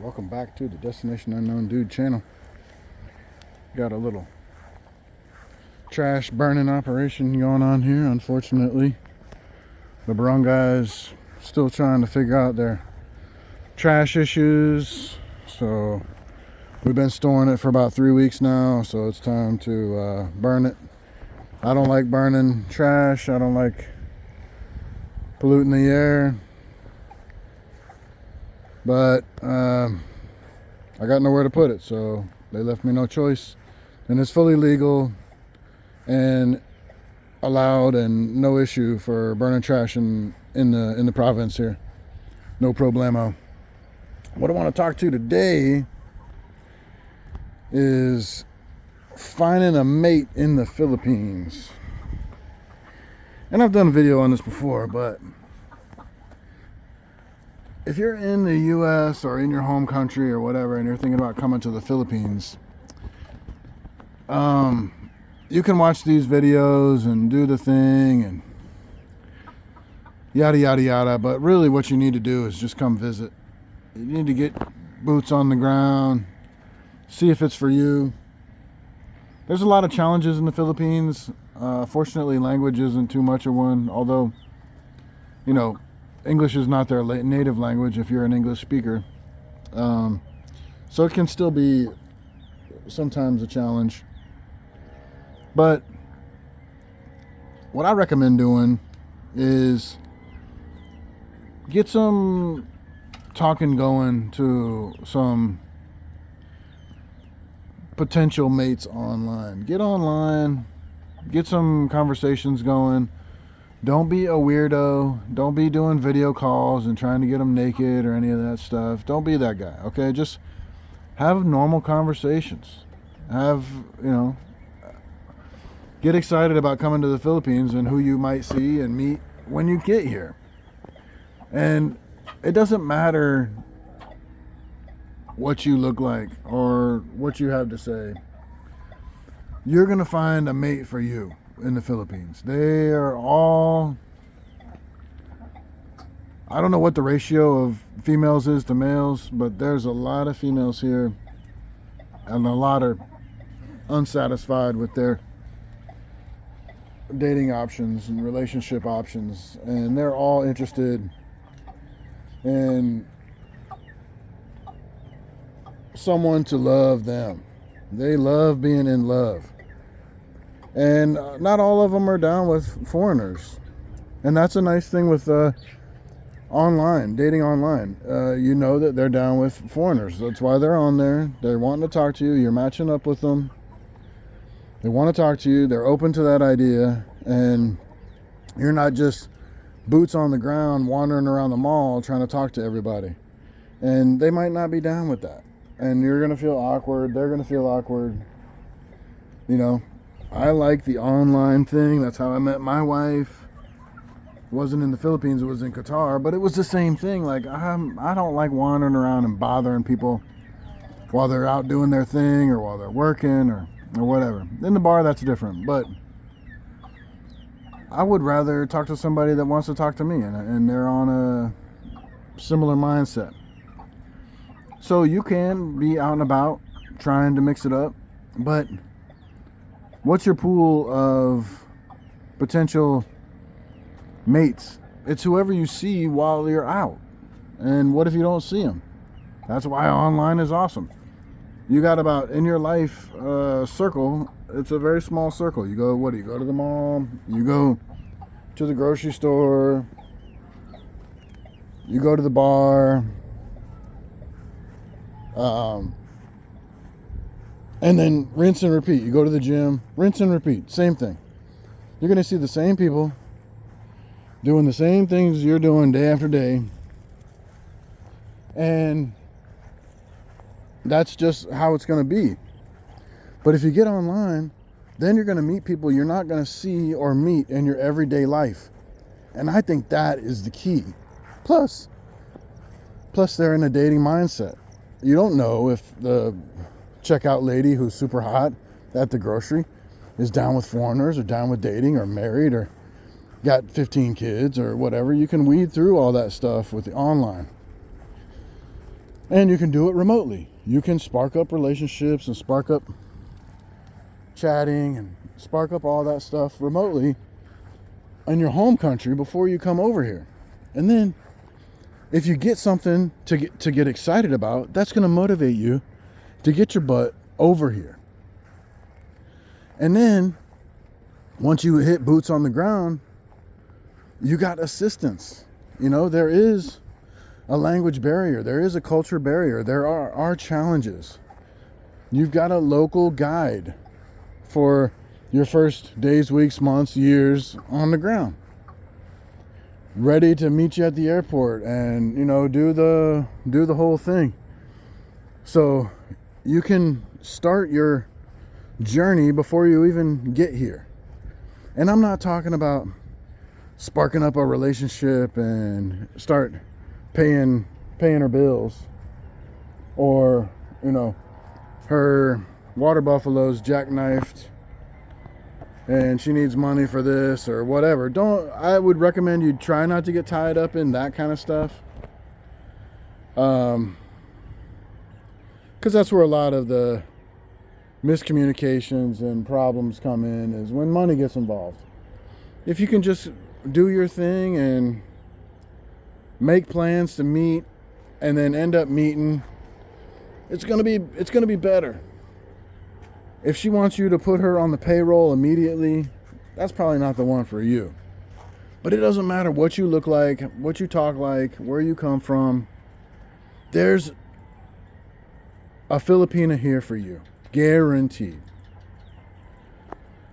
Welcome back to the Destination Unknown Dude channel. Got a little trash burning operation going on here. Unfortunately, the barangays still trying to figure out their trash issues. So we've been storing it for about 3 weeks now, so it's time to burn it. I don't like burning trash. I don't like polluting the air. But I got nowhere to put it, so they left me no choice. And it's fully legal and allowed and no issue for burning trash in the province here. No problemo. What I want to talk to today is finding a mate in the Philippines. And I've done a video on this before, but if you're in the US or in your home country or whatever and you're thinking about coming to the Philippines, you can watch these videos and do the thing and yada yada yada, but really what you need to do is just come visit. You need to get boots on the ground, see if it's for you. There's a lot of challenges in the Philippines. Fortunately, language isn't too much of one, although, you know, English is not their native language if you're an English speaker. So it can still be sometimes a challenge. But what I recommend doing is get some talking going to some potential mates online. Get online, get some conversations going. Don't be a weirdo. Don't be doing video calls and trying to get them naked or any of that stuff. Don't be that guy, okay? Just have normal conversations. Get excited about coming to the Philippines and who you might see and meet when you get here. And it doesn't matter what you look like or what you have to say. You're going to find a mate for you in the Philippines. They are all, I don't know what the ratio of females is to males, but there's a lot of females here and a lot are unsatisfied with their dating options and relationship options, and they're all interested in someone to love them. They love being in love. And not all of them are down with foreigners. And that's a nice thing with online, dating online. You know that they're down with foreigners. That's why they're on there. They're wanting to talk to you. You're matching up with them. They want to talk to you. They're open to that idea. And you're not just boots on the ground wandering around the mall trying to talk to everybody. And they might not be down with that. And you're going to feel awkward. They're going to feel awkward. You know, I like the online thing. That's how I met my wife. It wasn't in the Philippines, it was in Qatar, but it was the same thing. Like, I don't like wandering around and bothering people while they're out doing their thing or while they're working or whatever. In the bar, that's different, but I would rather talk to somebody that wants to talk to me and they're on a similar mindset. So you can be out and about trying to mix it up, but what's your pool of potential mates? It's whoever you see while you're out. And what if you don't see them? That's why online is awesome. You got about, in your life circle, it's a very small circle. You go, you go to the mall, you go to the grocery store, you go to the bar, and then rinse and repeat. You go to the gym, rinse and repeat. Same thing. You're going to see the same people doing the same things you're doing day after day. And that's just how it's going to be. But if you get online, then you're going to meet people you're not going to see or meet in your everyday life. And I think that is the key. Plus they're in a dating mindset. You don't know if the checkout lady who's super hot at the grocery is down with foreigners or down with dating or married or got 15 kids or whatever. You can weed through all that stuff with the online. And you can do it remotely. You can spark up relationships and spark up chatting and spark up all that stuff remotely in your home country before you come over here. And then if you get something to get excited about, that's going to motivate you to get your butt over here. And then once you hit boots on the ground, you got assistance. You know, there is a language barrier. There is a culture barrier. There are challenges. You've got a local guide for your first days, weeks, months, years on the ground, ready to meet you at the airport and, you know, do the whole thing. So you can start your journey before you even get here. And I'm not talking about sparking up a relationship and start paying her bills, or, you know, her water buffalo's jackknifed and she needs money for this or whatever. I would recommend you try not to get tied up in that kind of stuff. Because that's where a lot of the miscommunications and problems come in, is when money gets involved. If you can just do your thing and make plans to meet and then end up meeting, it's gonna be better. If she wants you to put her on the payroll immediately, that's probably not the one for you. But it doesn't matter what you look like, what you talk like, where you come from. There's a Filipina here for you, guaranteed.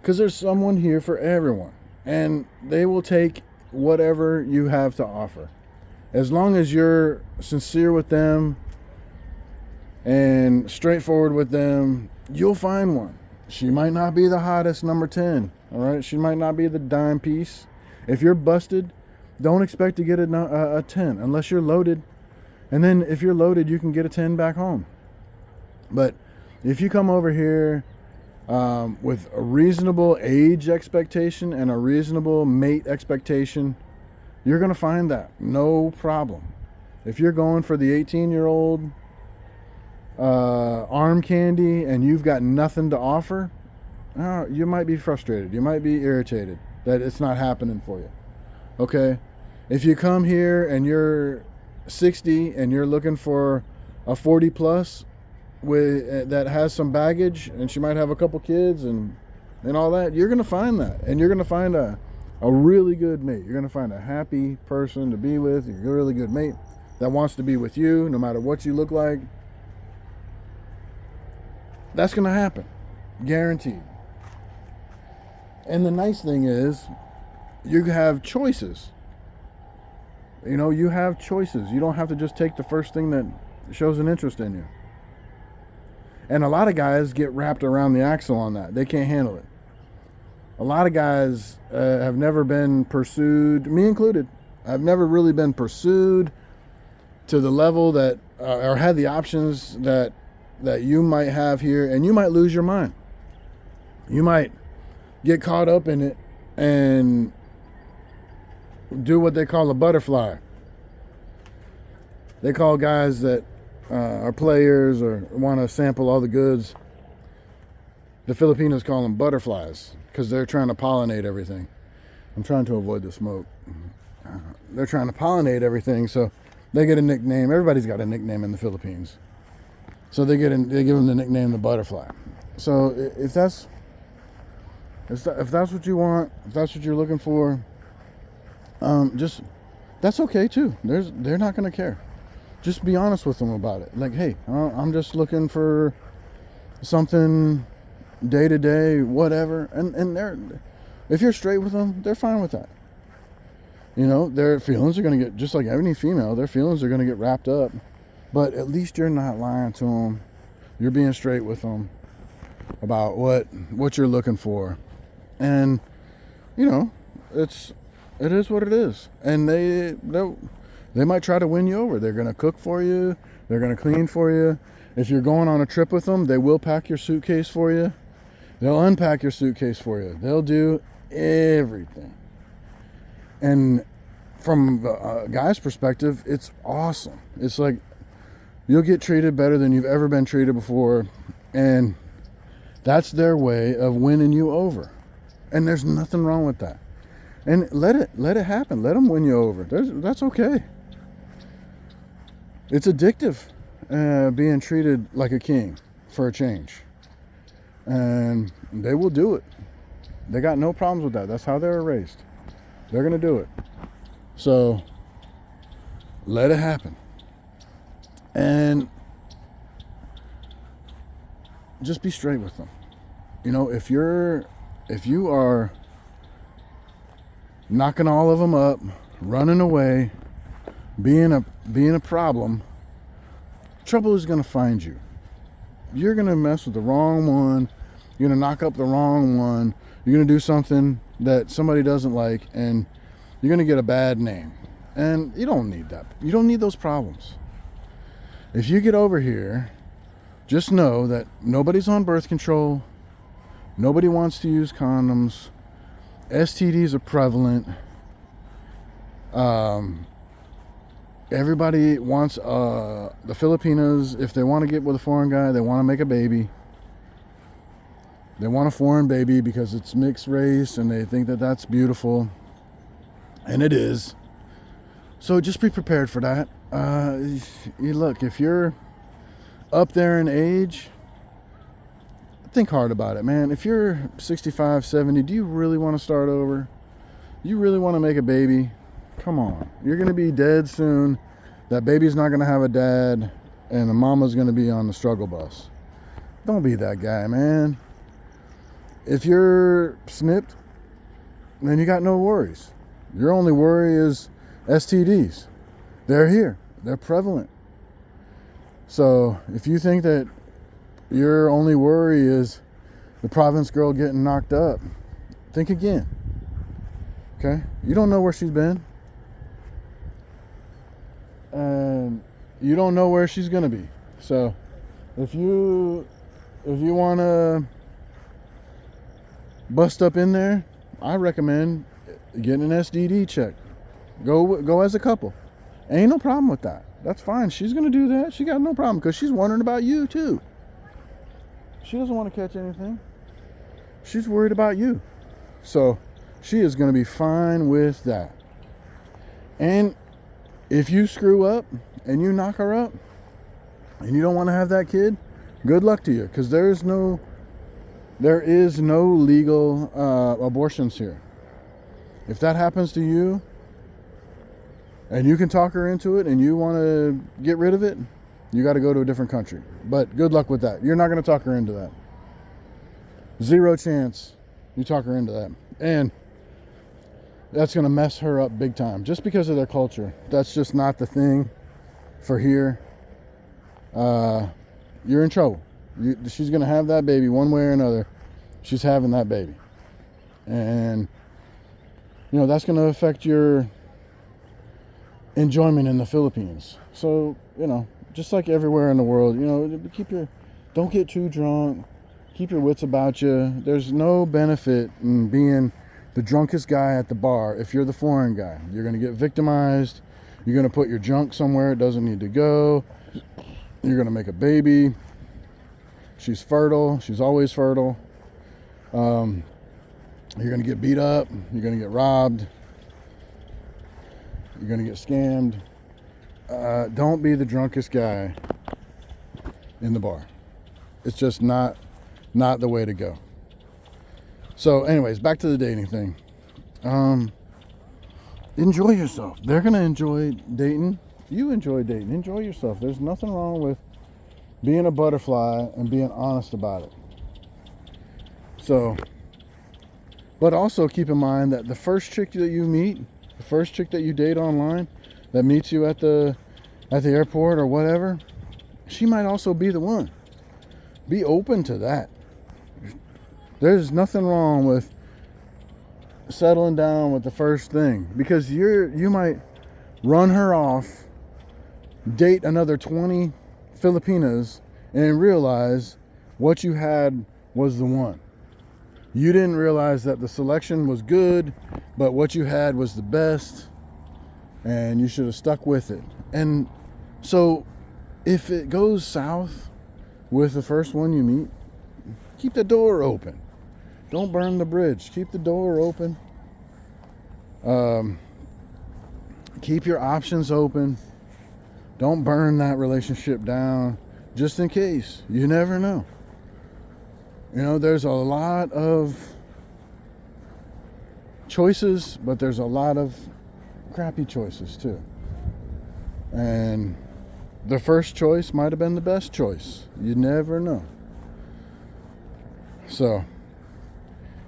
Because there's someone here for everyone, and they will take whatever you have to offer. As long as you're sincere with them and straightforward with them, you'll find one. She might not be the hottest number 10, all right? She might not be the dime piece. If you're busted, don't expect to get a 10 unless you're loaded. And then if you're loaded, you can get a 10 back home. But if you come over here with a reasonable age expectation and a reasonable mate expectation, you're going to find that. No problem. If you're going for the 18-year-old arm candy and you've got nothing to offer, you might be frustrated. You might be irritated that it's not happening for you. Okay? If you come here and you're 60 and you're looking for a 40 plus that has some baggage, and she might have a couple kids and all that, you're going to find that. And you're going to find a really good mate. You're going to find a happy person to be with. You're a really good mate that wants to be with you no matter what you look like. That's going to happen. Guaranteed. And the nice thing is, you have choices. You know, you have choices. You don't have to just take the first thing that shows an interest in you. And a lot of guys get wrapped around the axle on that. They can't handle it. A lot of guys have never been pursued, me included. I've never really been pursued to the level that, or had the options that you might have here, and you might lose your mind. You might get caught up in it and do what they call a butterfly. They call guys that are players or want to sample all the goods, the Filipinos call them butterflies, because they're trying to pollinate everything. I'm trying to avoid the smoke. They're trying to pollinate everything, so they get a nickname. Everybody's got a nickname in the Philippines. So they give them the nickname the butterfly. So if that's what you want, if that's what you're looking for, that's okay too. They're not going to care. Just be honest with them about it. Like, hey, I'm just looking for something day to day, whatever. And if you're straight with them, they're fine with that. You know, their feelings are going to get, just like any female, their feelings are going to get wrapped up. But at least you're not lying to them. You're being straight with them about what you're looking for. And, you know, it is what it is. And they might try to win you over. They're going to cook for you. They're going to clean for you. If you're going on a trip with them, they will pack your suitcase for you. They'll unpack your suitcase for you. They'll do everything. And from a guy's perspective, it's awesome. It's like You'll get treated better than you've ever been treated before. And that's their way of winning you over. And there's nothing wrong with that. And let it happen. Let them win you over. That's okay. It's addictive, being treated like a king for a change. And they will do it. They got no problems with that. That's how they were raised. They're going to do it. So let it happen. And just be straight with them. You know, if you are knocking all of them up, running away, being a problem, trouble is going to find you. You're going to mess with the wrong one. You're going to knock up the wrong one. You're going to do something that somebody doesn't like, and you're going to get a bad name. And you don't need that. You don't need those problems. If you get over here, just know that nobody's on birth control. Nobody wants to use condoms. STDs are prevalent. Everybody wants, the Filipinos, if they want to get with a foreign guy, they want to make a baby. They want a foreign baby because it's mixed race and they think that that's beautiful. And it is. So just be prepared for that. Look, if you're up there in age, think hard about it, man. If you're 65, 70, do you really want to start over? You really want to make a baby? Come on. You're going to be dead soon. That baby's not going to have a dad, and the mama's going to be on the struggle bus. Don't be that guy, man. If you're snipped, then you got no worries. Your only worry is STDs. They're here. They're prevalent. So if you think that your only worry is the province girl getting knocked up, think again. Okay? You don't know where she's been. And you don't know where she's going to be. So if you want to bust up in there, I recommend getting an STD check. Go as a couple. Ain't no problem with that. That's fine. She's going to do that. She got no problem because she's wondering about you too. She doesn't want to catch anything. She's worried about you. So she is going to be fine with that. And if you screw up and you knock her up and you don't want to have that kid, good luck to you, because there is no legal abortions here. If that happens to you and you can talk her into it and you want to get rid of it, you got to go to a different country. But good luck with that. You're not going to talk her into that. Zero chance you talk her into that. And that's going to mess her up big time just because of their culture. That's just not the thing for here. You're in trouble. She's going to have that baby one way or another. She's having that baby. And, you know, that's going to affect your enjoyment in the Philippines. So, you know, just like everywhere in the world, you know, don't get too drunk. Keep your wits about you. There's no benefit in being the drunkest guy at the bar if you're the foreign guy. You're going to get victimized. You're going to put your junk somewhere it doesn't need to go. You're going to make a baby. She's fertile. She's always fertile. You're going to get beat up. You're going to get robbed. You're going to get scammed. Don't be the drunkest guy in the bar. It's just not the way to go. So anyways, back to the dating thing. Enjoy yourself. They're going to enjoy dating. You enjoy dating. Enjoy yourself. There's nothing wrong with being a butterfly and being honest about it. So, but also keep in mind that the first chick that you meet, the first chick that you date online, that meets you at the airport or whatever, she might also be the one. Be open to that. There's nothing wrong with settling down with the first thing, because you might run her off, date another 20 Filipinas, and realize what you had was the one. You didn't realize that the selection was good, but what you had was the best, and you should have stuck with it. And so if it goes south with the first one you meet, keep the door open. Don't burn the bridge. Keep the door open. Keep your options open. Don't burn that relationship down, just in case. You never know. You know, there's a lot of choices, but there's a lot of crappy choices too. And the first choice might have been the best choice. You never know. So,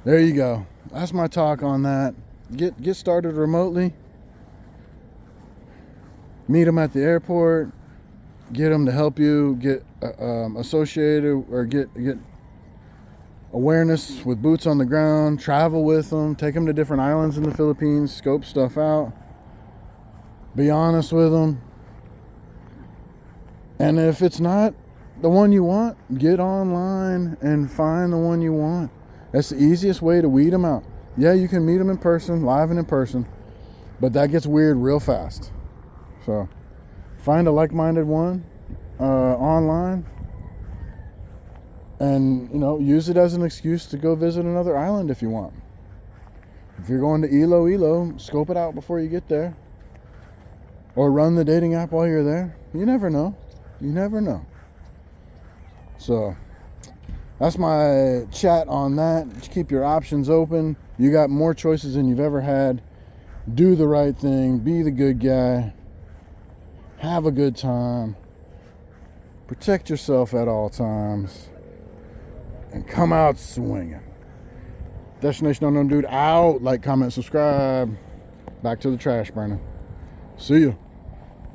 there you go. That's my talk on that. Get started remotely. Meet them at the airport. Get them to help you get associated or get awareness with boots on the ground. Travel with them. Take them to different islands in the Philippines. Scope stuff out. Be honest with them. And if it's not the one you want, get online and find the one you want. That's the easiest way to weed them out. Yeah, you can meet them in person, live and in person, but that gets weird real fast. So find a like-minded one online, and use it as an excuse to go visit another island if you want. If you're going to Ilo, scope it out before you get there, or run the dating app while you're there. You never know. So that's my chat on that. Just keep your options open. You got more choices than you've ever had. Do the right thing. Be the good guy. Have a good time. Protect yourself at all times. And come out swinging. Destination Unknown Dude out. Like, comment, subscribe. Back to the trash burning. See ya.